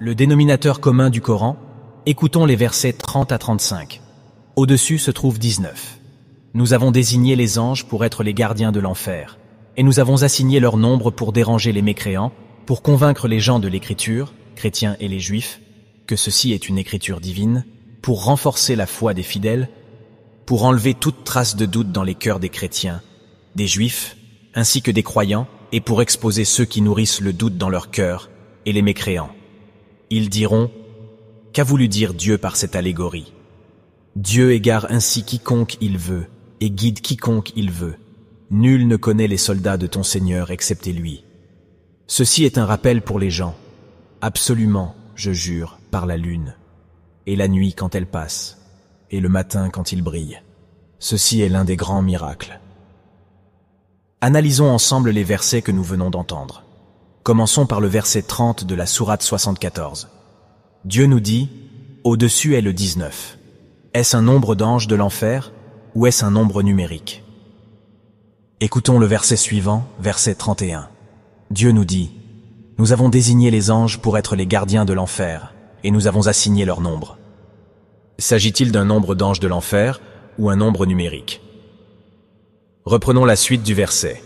le dénominateur commun du Coran, écoutons les versets 30 à 35. Au-dessus se trouve 19. Nous avons désigné les anges pour être les gardiens de l'enfer, et nous avons assigné leur nombre pour déranger les mécréants, pour convaincre les gens de l'écriture, chrétiens et les juifs, que ceci est une écriture divine, pour renforcer la foi des fidèles, pour enlever toute trace de doute dans les cœurs des chrétiens, des juifs, ainsi que des croyants, et pour exposer ceux qui nourrissent le doute dans leur cœur, et les mécréants. Ils diront, « Qu'a voulu dire Dieu par cette allégorie ? Dieu égare ainsi quiconque il veut, et guide quiconque il veut. Nul ne connaît les soldats de ton Seigneur excepté lui. » Ceci est un rappel pour les gens. Absolument, je jure, par la lune, et la nuit quand elle passe, et le matin quand il brille. Ceci est l'un des grands miracles. Analysons ensemble les versets que nous venons d'entendre. Commençons par le verset 30 de la sourate 74. Dieu nous dit, « Au-dessus est le 19. Est-ce un nombre d'anges de l'enfer ou est-ce un nombre numérique ?» Écoutons le verset suivant, verset 31. Dieu nous dit, « Nous avons désigné les anges pour être les gardiens de l'enfer, et nous avons assigné leur nombre. » S'agit-il d'un nombre d'anges de l'enfer ou un nombre numérique? Reprenons la suite du verset.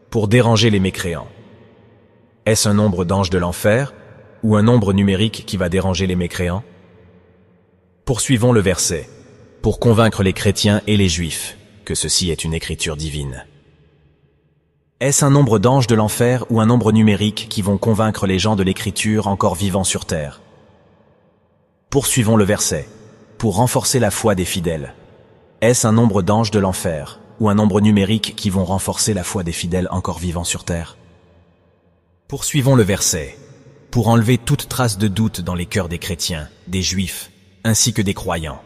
Pour déranger les mécréants. Est-ce un nombre d'anges de l'enfer ou un nombre numérique qui va déranger les mécréants? Poursuivons le verset. Pour convaincre les chrétiens et les juifs que ceci est une écriture divine. Est-ce un nombre d'anges de l'enfer ou un nombre numérique qui vont convaincre les gens de l'écriture encore vivants sur terre? Poursuivons le verset. Pour renforcer la foi des fidèles. Est-ce un nombre d'anges de l'enfer ou un nombre numérique qui vont renforcer la foi des fidèles encore vivants sur terre? Poursuivons le verset. Pour enlever toute trace de doute dans les cœurs des chrétiens, des juifs, ainsi que des croyants.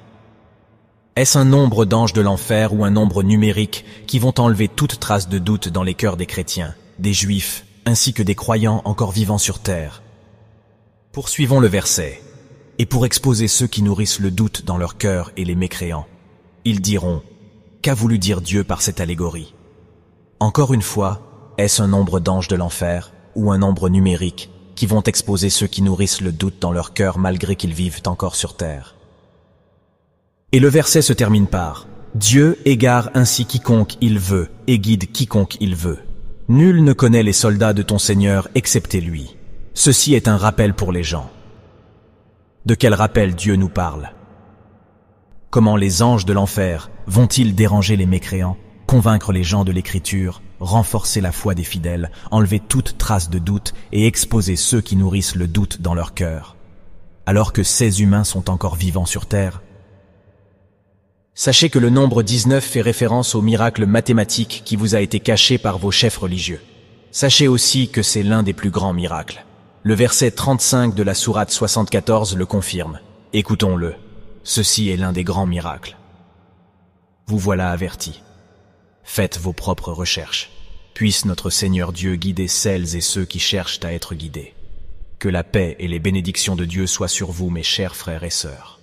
Est-ce un nombre d'anges de l'enfer ou un nombre numérique qui vont enlever toute trace de doute dans les cœurs des chrétiens, des juifs, ainsi que des croyants encore vivants sur terre? Poursuivons le verset. Et pour exposer ceux qui nourrissent le doute dans leur cœur et les mécréants, ils diront, « Qu'a voulu dire Dieu par cette allégorie ?» Encore une fois, est-ce un nombre d'anges de l'enfer ou un nombre numérique qui vont exposer ceux qui nourrissent le doute dans leur cœur malgré qu'ils vivent encore sur terre? Et le verset se termine par « Dieu égare ainsi quiconque il veut et guide quiconque il veut. Nul ne connaît les soldats de ton Seigneur excepté lui. » Ceci est un rappel pour les gens. De quel rappel Dieu nous parle? Comment les anges de l'enfer vont-ils déranger les mécréants, convaincre les gens de l'écriture, renforcer la foi des fidèles, enlever toute trace de doute et exposer ceux qui nourrissent le doute dans leur cœur, alors que ces humains sont encore vivants sur terre? Sachez que le nombre 19 fait référence au miracle mathématique qui vous a été caché par vos chefs religieux. Sachez aussi que c'est l'un des plus grands miracles. Le verset 35 de la sourate 74 le confirme. Écoutons-le. Ceci est l'un des grands miracles. Vous voilà avertis. Faites vos propres recherches. Puisse notre Seigneur Dieu guider celles et ceux qui cherchent à être guidés. Que la paix et les bénédictions de Dieu soient sur vous, mes chers frères et sœurs.